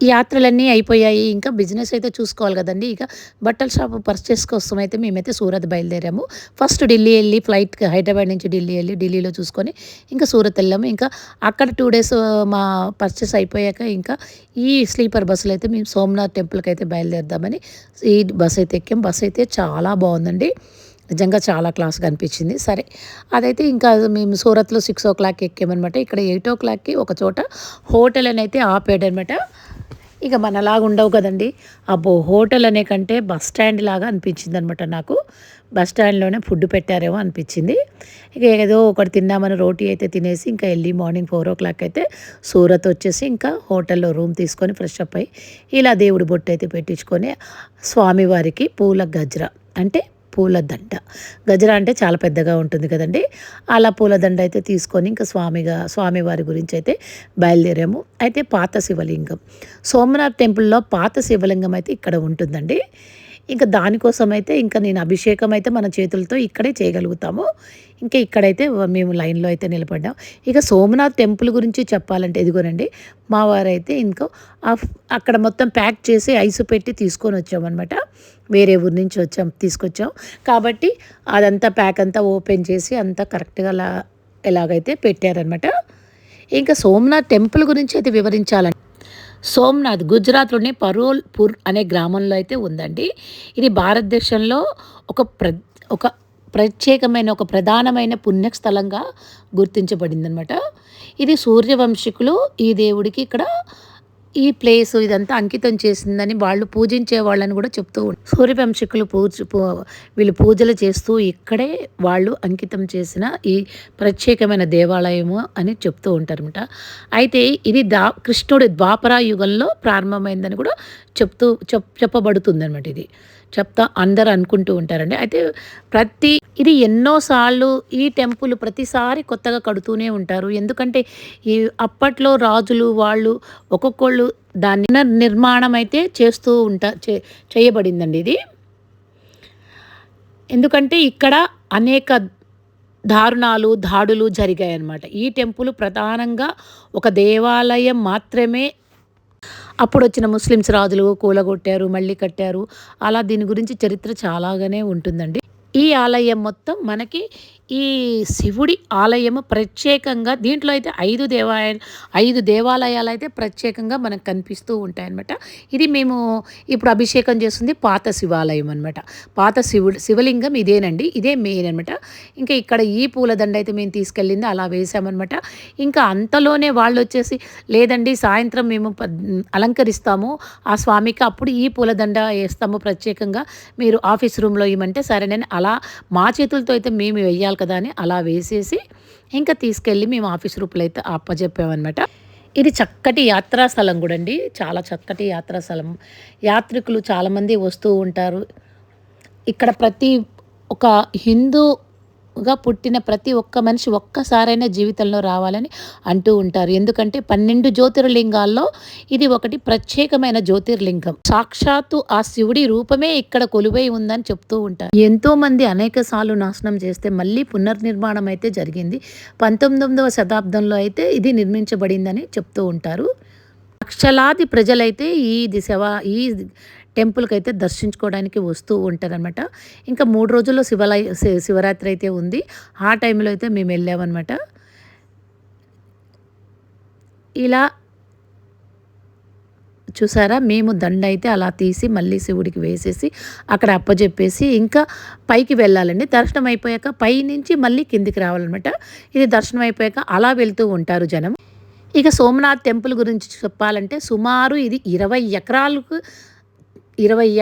యాత్రలన్నీ అయిపోయాయి. ఇంకా బిజినెస్ అయితే చూసుకోవాలి కదండీ! ఇక బట్టల షాపు పర్చేస్ కోసం అయితే మేమైతే సూరత్ బయలుదేరాము. ఫస్ట్ ఢిల్లీ ఎళ్లి ఫ్లైట్‌కి హైదరాబాద్ నుంచి ఢిల్లీ ఎళ్లి ఢిల్లీలో చూసుకొని ఇంకా సూరత్ ఎళ్ళాము. ఇంకా అక్కడ 2 డేస్ మా పర్చేస్ అయిపోయాక ఇంకా ఈ స్లీపర్ బస్సులో అయితే మేము సోమనాథ్ టెంపుల్‌కైతే బయలుదేరుదామని ఈ బస్ అయితే ఎక్కాం. బస్ అయితే చాలా బావుందండి. నిజంగా చాలా క్లాస్‌గా అనిపించింది. సరే అదైతే ఇంకా మేము సూరత్‌లో 6:00 ఎక్కామనమాట. ఇక్కడ 8:00కి ఒక చోట హోటల్ అనైతే ఆపాడనమాట. ఇక మనలాగా ఉండవు కదండీ! అబ్బో! హోటల్ అనే కంటే బస్ స్టాండ్ లాగా అనిపించిందనమాట నాకు. బస్ స్టాండ్‌లోనే ఫుడ్ పెట్టారేమో అనిపించింది. ఇక ఏదో ఒకటి తిందామని రోటీ అయితే తినేసి ఇంకా ఎర్లీ మార్నింగ్ 4:00 అయితే సూరత్ వచ్చేసి ఇంకా హోటల్‌లో రూమ్ తీసుకొని ఫ్రెష్ అప్ అయ్యి ఇలా దేవుడి బొట్టు అయితే పెట్టించుకొని స్వామివారికి పూల గజ్ర అంటే పూలదండ. గజర అంటే చాలా పెద్దగా ఉంటుంది కదండీ! అలా పూలదండ అయితే తీసుకొని ఇంకా స్వామివారి గురించి అయితే బయలుదేరాము. అయితే పాత శివలింగం. సోమనాథ్ టెంపుల్‌లో పాత శివలింగం అయితే ఇక్కడ ఉంటుందండి. ఇంక దానికోసమైతే ఇంక నేను అభిషేకం అయితే మన చేతులతో ఇక్కడే చేయగలుగుతాము. ఇంకా ఇక్కడైతే మేము లైన్‌లో అయితే నిలబడ్డాం. ఇక సోమనాథ్ టెంపుల్ గురించి చెప్పాలంటే ఇదిగోనండి మా వారైతే ఇంకో అక్కడ మొత్తం ప్యాక్ చేసి ఐస్ పెట్టి తీసుకొనొచ్చామనమాట. వేరే ఊరు నుంచి తీసుకొచ్చాం. కాబట్టి అదంతా ప్యాక్ అంతా ఓపెన్ చేసి అంతా కరెక్ట్‌గా ఎలాగైతే పెట్టారనమాట. ఇంకా సోమనాథ్ టెంపుల్ గురించి అయితే వివరించాలంటే సోమనాథ్ గుజరాత్‌లోని పరోల్‌పూర్ అనే గ్రామంలో అయితే ఉందండి. ఇది భారతదేశంలో ఒక ఒక ప్రత్యేకమైన ఒక ప్రధానమైన పుణ్యస్థలంగా గుర్తించబడిందనమాట. ఇది సూర్యవంశీకులు ఈ దేవుడికి ఇక్కడ ఈ ప్లేసు ఇదంతా అంకితం చేసిందని వాళ్ళు పూజించే వాళ్ళని కూడా చెప్తూ సూర్యవంశీకులు వీళ్ళు పూజలు చేస్తూ ఇక్కడే వాళ్ళు అంకితం చేసిన ఈ ప్రత్యేకమైన దేవాలయము అని చెప్తూ ఉంటారన్నమాట. అయితే ఇది కృష్ణుడి ద్వాపర యుగంలో ప్రారంభమైందని కూడా చెప్పబడుతుందన్నమాట. ఇది అందరూ అనుకుంటూ ఉంటారండి. అయితే ఇది ఎన్నోసార్లు ఈ టెంపుల్ ప్రతిసారి కొత్తగా కడుతూనే ఉంటారు. ఎందుకంటే ఈ అప్పట్లో రాజులు వాళ్ళు ఒక్కొక్కళ్ళు దాన్ని నిర్మాణం అయితే చేస్తూ చేయబడిందండి ఇది. ఎందుకంటే ఇక్కడ అనేక దాడులు జరిగాయన్నమాట. ఈ టెంపుల్ ప్రధానంగా ఒక దేవాలయం మాత్రమే. అప్పుడొచ్చిన ముస్లిమ్స్ రాజులు కూలగొట్టారు, మళ్ళీ కట్టారు. అలా దీని గురించి చరిత్ర చాలాగానే ఉంటుందండి. ఈ ఆలయం మొత్తం మనకి ఈ శివుడి ఆలయము ప్రత్యేకంగా దీంట్లో అయితే 5 దేవాలయాలు అయితే ప్రత్యేకంగా మనకు కనిపిస్తూ ఉంటాయన్నమాట. ఇది మేము ఇప్పుడు అభిషేకం చేస్తుంది పాత శివాలయం అనమాట. పాత శివలింగం ఇదేనండి. ఇదే మెయిన్ అనమాట. ఇంకా ఇక్కడ ఈ పూలదండ అయితే మేము తీసుకెళ్ళింది అలా వేసామన్నమాట. ఇంకా అంతలోనే వాళ్ళు వచ్చేసి లేదండి సాయంత్రం మేము అలంకరిస్తాము ఆ స్వామికి, అప్పుడు ఈ పూలదండ వేస్తాము ప్రత్యేకంగా, మీరు ఆఫీస్ రూమ్లో ఇవ్వమంటే సరేనని అలా మా చేతులతో అయితే మేము వెయ్యాలి కదా అని అలా వేసేసి ఇంకా తీసుకెళ్ళి మేము ఆఫీస్ రూమ్లో అయితే అప్పచెప్పామన్నమాట. ఇది చక్కటి యాత్రా స్థలం కూడా అండి. చాలా చక్కటి యాత్రా స్థలం. యాత్రికులు చాలామంది వస్తూ ఉంటారు. ఇక్కడ ఒక హిందూగా పుట్టిన ప్రతి ఒక్క మనిషి ఒక్కసారైనా జీవితంలో రావాలని అంటూ ఉంటారు. ఎందుకంటే 12 జ్యోతిర్లింగాల్లో ఇది ఒకటి ప్రత్యేకమైన జ్యోతిర్లింగం. సాక్షాత్తు ఆ శివుడి రూపమే ఇక్కడ కొలువై ఉందని చెప్తూ ఉంటారు. ఎంతోమంది అనేక సార్లు నాశనం చేస్తే మళ్ళీ పునర్నిర్మాణం అయితే జరిగింది. 19వ శతాబ్దంలో అయితే ఇది నిర్మించబడిందని చెప్తూ ఉంటారు. లక్షలాది ప్రజలైతే ఈ టెంపుల్కి అయితే దర్శించుకోవడానికి వస్తూ ఉంటారనమాట. ఇంకా 3 రోజుల్లో శివరాత్రి అయితే ఉంది. ఆ టైంలో అయితే మేము వెళ్ళామన్నమాట. ఇలా చూసారా మేము దండ అయితే అలా తీసి మళ్ళీ శివుడికి వేసేసి అక్కడ అప్పచెప్పేసి ఇంకా పైకి వెళ్ళాలండి. దర్శనం అయిపోయాక పైనుంచి మళ్ళీ కిందికి రావాలన్నమాట. ఇది దర్శనం అయిపోయాక అలా వెళ్తూ ఉంటారు జనం. ఇక సోమనాథ్ టెంపుల్ గురించి చెప్పాలంటే సుమారు ఇది 20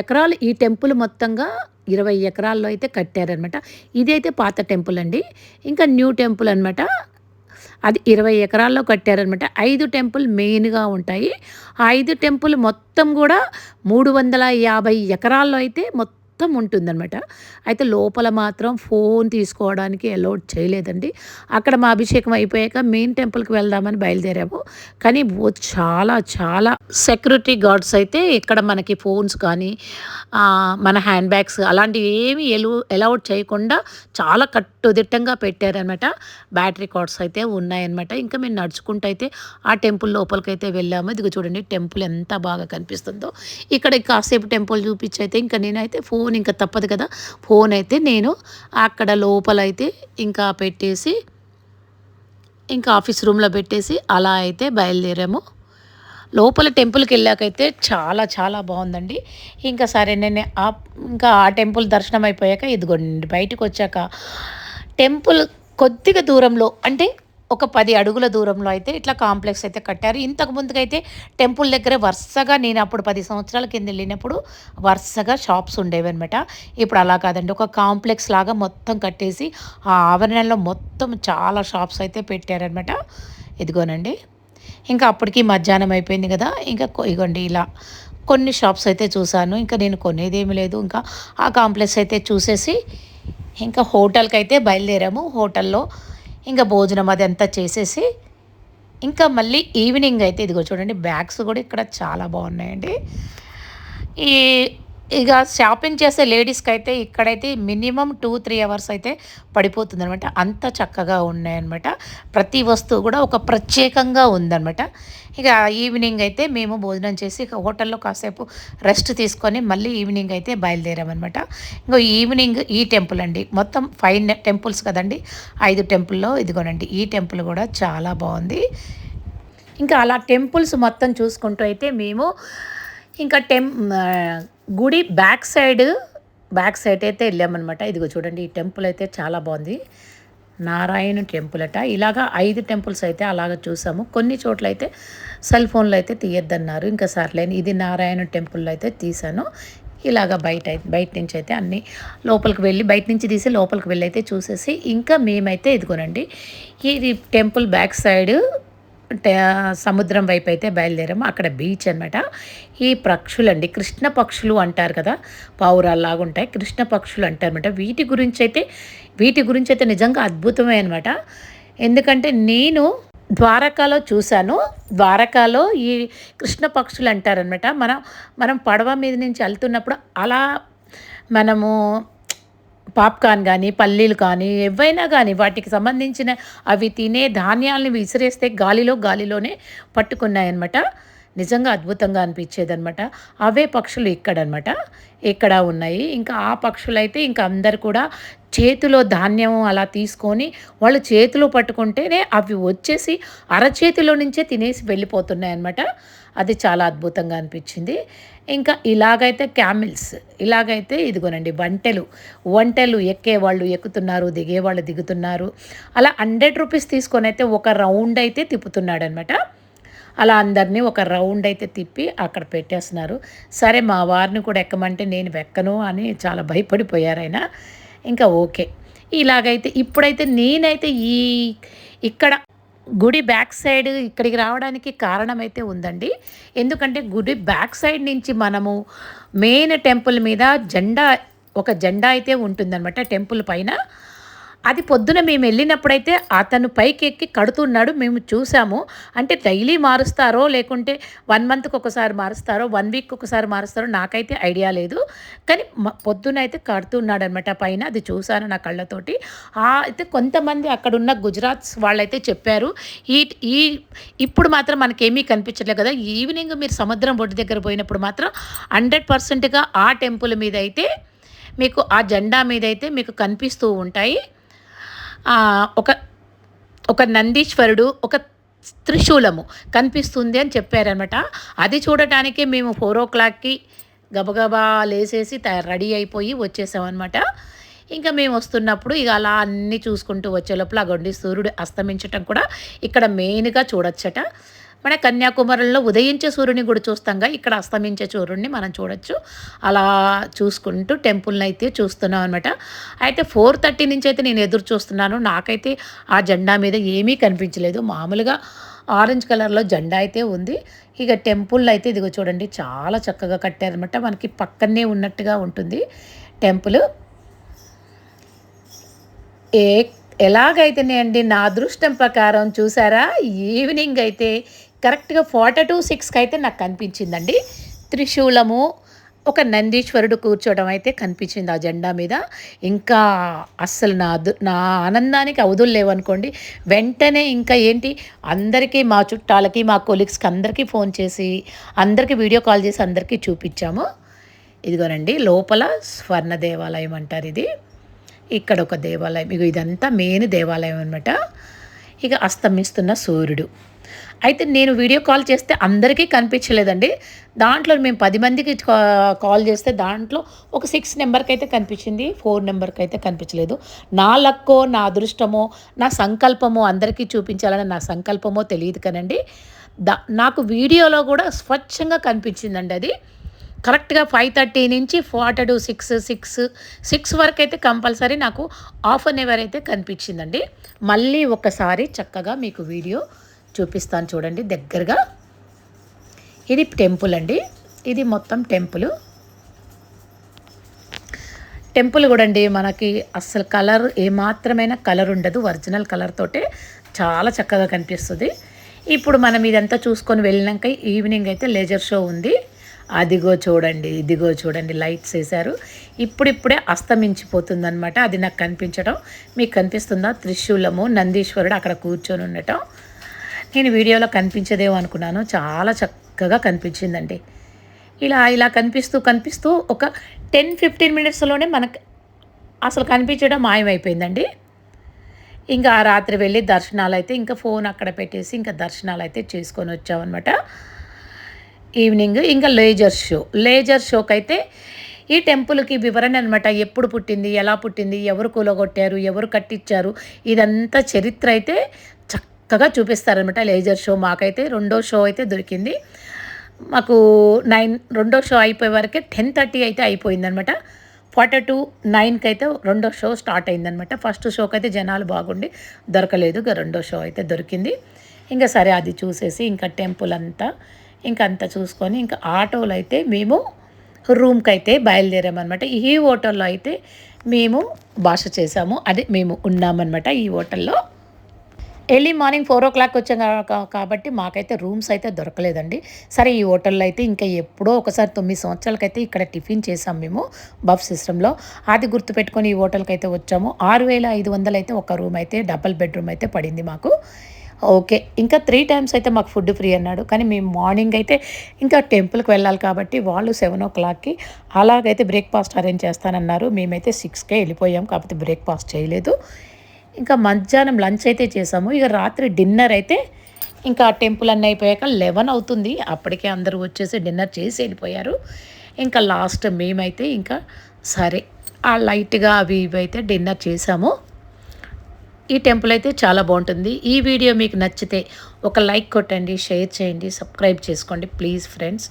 ఎకరాలు ఈ టెంపుల్ మొత్తంగా 20 ఎకరాల్లో అయితే కట్టారనమాట. ఇదైతే పాత టెంపుల్ అండి. ఇంకా న్యూ టెంపుల్ అనమాట. అది 20 ఎకరాల్లో కట్టారనమాట. 5 టెంపుల్ మెయిన్గా ఉంటాయి. ఆ 5 టెంపుల్ మొత్తం కూడా 350 ఎకరాల్లో అయితే మొత్తం ఉంటుందనమాట. అయితే లోపల మాత్రం ఫోన్ తీసుకోవడానికి అలౌడ్ చేయలేదండి. అక్కడ మా అభిషేకం అయిపోయాక మెయిన్ టెంపుల్‌కి వెళ్దామని బయలుదేరాము. కానీ చాలా చాలా సెక్యూరిటీ గార్డ్స్ అయితే ఇక్కడ మనకి ఫోన్స్ కానీ మన హ్యాండ్ బ్యాగ్స్ అలాంటివి ఏమి అలౌడ్ చేయకుండా చాలా కట్టుదిట్టంగా పెట్టారనమాట. బ్యాటరీ కార్డ్స్ అయితే ఉన్నాయన్నమాట. ఇంకా మేము నడుచుకుంటూ అయితే ఆ టెంపుల్ లోపలికైతే వెళ్ళాము. ఇదిగో చూడండి టెంపుల్ ఎంత బాగా కనిపిస్తుందో. ఇక్కడ కాసేపు టెంపుల్ చూపించి అయితే ఇంకా నేనైతే ఫోన్ ఇంకా తప్పదు కదా, ఫోన్ అయితే నేను అక్కడ లోపలైతే ఇంకా పెట్టేసి ఇంకా ఆఫీస్ రూమ్లో పెట్టేసి అలా అయితే బయలుదేరాము. లోపల టెంపుల్కి వెళ్ళాకైతే చాలా చాలా బాగుందండి. ఇంకా సరే నేను ఇంకా ఆ టెంపుల్ దర్శనం అయిపోయాక ఇదిగోండి బయటకు వచ్చాక టెంపుల్ కొద్దిగా దూరంలో అంటే ఒక 10 అడుగుల దూరంలో అయితే ఇట్లా కాంప్లెక్స్ అయితే కట్టారు. ఇంతకు ముందుకైతే టెంపుల్ దగ్గరే వరుసగా నేను అప్పుడు 10 సంవత్సరాల కింద వెళ్ళినప్పుడు వరుసగా షాప్స్ ఉండేవన్నమాట. ఇప్పుడు అలా కాదండి, ఒక కాంప్లెక్స్ లాగా మొత్తం కట్టేసి ఆ ఆవరణలో మొత్తం చాలా షాప్స్ అయితే పెట్టారనమాట. ఇదిగోనండి ఇంకా అప్పటికి మధ్యాహ్నం అయిపోయింది కదా, ఇంకా ఇగోండి ఇలా కొన్ని షాప్స్ అయితే చూశాను. ఇంకా నేను కొనేదేమీ లేదు. ఇంకా ఆ కాంప్లెక్స్ అయితే చూసేసి ఇంకా హోటల్కి అయితే బయలుదేరాము. హోటల్లో ఇంకా భోజనం అదంతా చేసేసి ఇంకా మళ్ళీ ఈవినింగ్ అయితే ఇదిగో చూడండి బ్యాగ్స్ కూడా ఇక్కడ చాలా బాగున్నాయండి. ఈ ఇక షాపింగ్ చేసే లేడీస్కి అయితే ఇక్కడైతే మినిమం 2-3 అవర్స్ అయితే పడిపోతుందనమాట. అంత చక్కగా ఉన్నాయన్నమాట. ప్రతి వస్తువు కూడా ఒక ప్రత్యేకంగా ఉందన్నమాట. ఇక ఈవినింగ్ అయితే మేము భోజనం చేసి హోటల్లో కాసేపు రెస్ట్ తీసుకొని మళ్ళీ ఈవినింగ్ అయితే బయలుదేరామన్నమాట. ఇంకో ఈవినింగ్ ఈ టెంపుల్ అండి, మొత్తం 5 టెంపుల్స్ కదండి, 5 టెంపుల్లో ఇదిగోనండి ఈ టెంపుల్ కూడా చాలా బాగుంది. ఇంకా అలా టెంపుల్స్ మొత్తం చూసుకుంటూ అయితే మేము ఇంకా గుడి బ్యాక్ సైడ్ అయితే వెళ్ళామన్నమాట. ఇదిగో చూడండి ఈ టెంపుల్ అయితే చాలా బాగుంది. నారాయణ టెంపుల్ అట. ఇలాగా 5 టెంపుల్స్ అయితే అలాగ చూసాము. కొన్ని చోట్ల అయితే సెల్ ఫోన్లో అయితే తీయొద్దన్నారు. ఇంకా సర్లేని ఇది నారాయణ టెంపుల్లో అయితే తీసాను. ఇలాగ బయట నుంచి అయితే అన్నీ లోపలికి వెళ్ళి బయట నుంచి తీసి లోపలికి వెళ్ళి అయితే చూసేసి ఇంకా మేమైతే ఇదిగోనండి ఇది టెంపుల్ బ్యాక్ సైడ్ సముద్రం వైపు అయితే బయలుదేరాము. అక్కడ బీచ్ అనమాట. ఈ పక్షులండి కృష్ణ పక్షులు అంటారు కదా, పావురాల్లాగా ఉంటాయి, కృష్ణ పక్షులు అంటారనమాట. వీటి గురించి అయితే నిజంగా అద్భుతమే అనమాట. ఎందుకంటే నేను ద్వారకాలో చూశాను. ద్వారకాలో ఈ కృష్ణ పక్షులు అంటారనమాట. మనం పడవ మీద నుంచి వెళ్తున్నప్పుడు అలా మనము పాప్కార్న్ కానీ పల్లీలు కానీ ఏవైనా కానీ వాటికి సంబంధించిన అవి తినే ధాన్యాలని విసిరేస్తే గాలిలోనే పట్టుకున్నాయన్నమాట. నిజంగా అద్భుతంగా అనిపించేదనమాట. అవే పక్షులు ఇక్కడ ఉన్నాయి. ఇంకా ఆ పక్షులైతే ఇంకా అందరు కూడా చేతిలో ధాన్యం అలా తీసుకొని వాళ్ళు చేతిలో పట్టుకుంటేనే అవి వచ్చేసి అరచేతిలో నుంచే తినేసి వెళ్ళిపోతున్నాయన్నమాట. అది చాలా అద్భుతంగా అనిపించింది. ఇంకా ఇలాగైతే క్యామిల్స్, ఇలాగైతే ఇదిగోనండి ఒంటెలు ఎక్కేవాళ్ళు ఎక్కుతున్నారు, దిగేవాళ్ళు దిగుతున్నారు. అలా 100 రూపీస్ తీసుకొని అయితే ఒక రౌండ్ అయితే తిప్పుతున్నాడనమాట. అలా అందరినీ ఒక రౌండ్ అయితే తిప్పి అక్కడ పెట్టేస్తున్నారు. సరే మా వారిని కూడా ఎక్కమంటే నేను ఎక్కను అని చాలా భయపడిపోయారు ఆయన. ఇంకా ఓకే ఇలాగైతే ఇప్పుడైతే నేనైతే ఇక్కడ గుడి బ్యాక్ సైడ్ ఇక్కడికి రావడానికి కారణమైతే ఉందండి. ఎందుకంటే గుడి బ్యాక్ సైడ్ నుంచి మనము మెయిన్ టెంపుల్ మీద ఒక జెండా అయితే ఉంటుందన్నమాట టెంపుల్ పైన. అది పొద్దున మేము వెళ్ళినప్పుడైతే అతను పైకి ఎక్కి కడుతున్నాడు, మేము చూసాము. అంటే డైలీ మారుస్తారో లేకుంటే 1 మంత్కి ఒకసారి మారుస్తారో 1 వీక్ ఒకసారి మారుస్తారో నాకైతే ఐడియా లేదు. కానీ పొద్దున అయితే కడుతున్నాడు అనమాట పైన. అది చూశాను నా కళ్ళతోటి. అయితే కొంతమంది అక్కడున్న గుజరాత్స్ వాళ్ళైతే చెప్పారు ఇప్పుడు మాత్రం మనకేమీ కనిపించట్లేదు కదా, ఈవినింగ్ మీరు సముద్రం ఒడ్డు దగ్గర పోయినప్పుడు మాత్రం 100%గా ఆ టెంపుల్ మీద అయితే మీకు ఆ జెండా మీద అయితే మీకు కనిపిస్తూ ఉంటాయి. ఒక నందీశ్వరుడు, ఒక త్రిశూలము కనిపిస్తుంది అని చెప్పారనమాట. అది చూడటానికే మేము 4 గబగబా లేసేసి రెడీ అయిపోయి వచ్చేసామన్నమాట. ఇంకా మేము వస్తున్నప్పుడు ఇక అలా అన్నీ చూసుకుంటూ వచ్చే లోపల అగొండి సూర్యుడు అస్తమించటం కూడా ఇక్కడ మెయిన్గా చూడొచ్చట. మన కన్యాకుమారిలో ఉదయించే సూర్యుని కూడా చూస్తాంగా, ఇక్కడ అస్తమించే సూర్యుడిని మనం చూడొచ్చు. అలా చూసుకుంటూ టెంపుల్ని అయితే చూస్తున్నాం అనమాట. అయితే 4:30 నుంచి అయితే నేను ఎదురు చూస్తున్నాను. నాకైతే ఆ జెండా మీద ఏమీ కనిపించలేదు. మామూలుగా ఆరెంజ్ కలర్లో జెండా అయితే ఉంది. ఇక టెంపుల్ అయితే ఇదిగో చూడండి చాలా చక్కగా కట్టారనమాట. మనకి పక్కనే ఉన్నట్టుగా ఉంటుంది టెంపుల్. ఏ ఎలాగైతేనేయండి నా అదృష్టం ప్రకారం చూసారా, ఈవినింగ్ అయితే కరెక్ట్‌గా 6కి అయితే నాకు కనిపించిందండి. త్రిశూలము, ఒక నందీశ్వరుడు కూర్చోవడం అయితే కనిపించింది ఆ జెండా మీద. ఇంకా అస్సలు నా ఆనందానికి అవధులు లేవనుకోండి. వెంటనే ఇంకా ఏంటి, అందరికీ, మా చుట్టాలకి, మా కొలీగ్స్‌కి అందరికీ ఫోన్ చేసి, అందరికీ వీడియో కాల్ చేసి అందరికీ చూపించాము. ఇదిగోనండి లోపల స్వర్ణ దేవాలయం అంటారు ఇది. ఇక్కడ ఒక దేవాలయం. ఇదంతా మెయిన్ దేవాలయం అనమాట. ఇక అస్తమిస్తున్న సూర్యుడు. అయితే నేను వీడియో కాల్ చేస్తే అందరికీ కనిపించలేదండి. దాంట్లో మేము 10 మందికి కాల్ చేస్తే దాంట్లో ఒక 6 నెంబర్కి అయితే కనిపించింది. 4 నెంబర్కి అయితే కనిపించలేదు. నా లక్కో, నా అదృష్టమో, నా సంకల్పమో, అందరికీ చూపించాలని నా సంకల్పమో తెలియదు కానండి. నాకు వీడియోలో కూడా స్వచ్ఛంగా కనిపించిందండి అది. కరెక్ట్‌గా 5:30 నుంచి 6 వరకు అయితే కంపల్సరీ నాకు హాఫ్ అన్ అవర్ అయితే కనిపించిందండి. మళ్ళీ ఒకసారి చక్కగా మీకు వీడియో చూపిస్తాను చూడండి దగ్గరగా. ఇది టెంపుల్ అండి. ఇది మొత్తం టెంపుల్. టెంపుల్ కూడా అండి మనకి అస్సలు కలర్ ఏమాత్రమైన కలర్ ఉండదు. ఒరిజినల్ కలర్ తోటే చాలా చక్కగా కనిపిస్తుంది. ఇప్పుడు మనం ఇదంతా చూసుకొని వెళ్ళినాక ఈవినింగ్ అయితే లేజర్ షో ఉంది. అదిగో చూడండి, ఇదిగో చూడండి లైట్స్ వేశారు. ఇప్పుడిప్పుడే అస్తమించిపోతుందనమాట. అది నాకు కనిపించడం మీకు కనిపిస్తుందా? త్రిశూలము, నందీశ్వరుడు అక్కడ కూర్చొని ఉండటం. నేను వీడియోలో కనిపించదేమో అనుకున్నాను, చాలా చక్కగా కనిపించిందండి. ఇలా కనిపిస్తూ ఒక 10-15 మినిట్స్లోనే మనకు అసలు కనిపించడం మాయమైపోయిందండి. ఇంకా ఆ రాత్రి వెళ్ళి దర్శనాలు అయితే ఇంకా ఫోన్ అక్కడ పెట్టేసి ఇంకా దర్శనాలు అయితే చేసుకొని వచ్చామన్నమాట. ఈవినింగ్ ఇంకా లేజర్ షోకి అయితే ఈ టెంపుల్కి వివరణ అనమాట. ఎప్పుడు పుట్టింది, ఎలా పుట్టింది, ఎవరు కూలగొట్టారు, ఎవరు కట్టించారు, ఇదంతా చరిత్ర అయితే చక్కగా చూపిస్తారనమాట లేజర్ షో. మాకైతే రెండో షో అయితే దొరికింది. మాకు రెండో షో అయిపోయే వరకే 10:30 అయితే అయిపోయిందనమాట. 9కి అయితే రెండో షో స్టార్ట్ అయిందనమాట. ఫస్ట్ షోకి అయితే జనాలు బాగుండి దొరకలేదు. రెండో షో అయితే దొరికింది. ఇంకా సరే అది చూసేసి ఇంకా టెంపుల్ అంతా అంతా చూసుకొని ఇంకా ఆటోలో అయితే మేము రూమ్కి అయితే బయలుదేరామన్నమాట. ఈ హోటల్లో అయితే మేము భాష చేసాము. అది మేము ఉన్నామన్నమాట ఈ హోటల్లో. ఎర్లీ మార్నింగ్ 4 వచ్చాం కాబట్టి మాకైతే రూమ్స్ అయితే దొరకలేదండి. సరే ఈ హోటల్లో అయితే ఇంకా ఎప్పుడో ఒకసారి 9 సంవత్సరాలకైతే ఇక్కడ టిఫిన్ చేసాం మేము బఫ్ సిస్టంలో. అది గుర్తుపెట్టుకొని ఈ హోటల్కి అయితే వచ్చాము. 6,500 అయితే ఒక రూమ్ అయితే డబల్ బెడ్రూమ్ అయితే పడింది మాకు. ఓకే. ఇంకా 3 టైమ్స్ అయితే మాకు ఫుడ్ ఫ్రీ అన్నాడు. కానీ మేము మార్నింగ్ అయితే ఇంకా టెంపుల్కి వెళ్ళాలి కాబట్టి వాళ్ళు 7:00కి అలాగైతే బ్రేక్ఫాస్ట్ అరేంజ్ చేస్తానన్నారు. మేమైతే 6కే వెళ్ళిపోయాం. కాకపోతే బ్రేక్ఫాస్ట్ చేయలేదు. ఇంకా మధ్యాహ్నం లంచ్ అయితే చేసాము. ఇక రాత్రి డిన్నర్ అయితే ఇంకా టెంపుల్ అన్నీ అయిపోయాక 11 అవుతుంది. అప్పటికే అందరూ వచ్చేసి డిన్నర్ చేసి వెళ్ళిపోయారు. ఇంకా లాస్ట్ మేమైతే ఇంకా సరే ఆ లైట్గా అవి ఇవి అయితే డిన్నర్ చేసాము. ఈ టెంపుల్ అయితే చాలా బాగుంటుంది. ఈ వీడియో మీకు నచ్చితే ఒక లైక్ కొట్టండి, షేర్ చేయండి, సబ్స్క్రైబ్ చేసుకోండి ప్లీజ్ ఫ్రెండ్స్.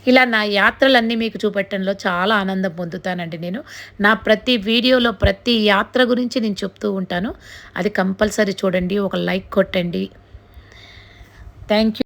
ఇలా నా యాత్రలన్నీ మీకు చూపెట్టడంలో చాలా ఆనందం పొందుతానండి నేను. నా ప్రతి వీడియోలో ప్రతి యాత్ర గురించి నేను చెప్తూ ఉంటాను. అది కంపల్సరీ చూడండి, ఒక లైక్ కొట్టండి. Thank you.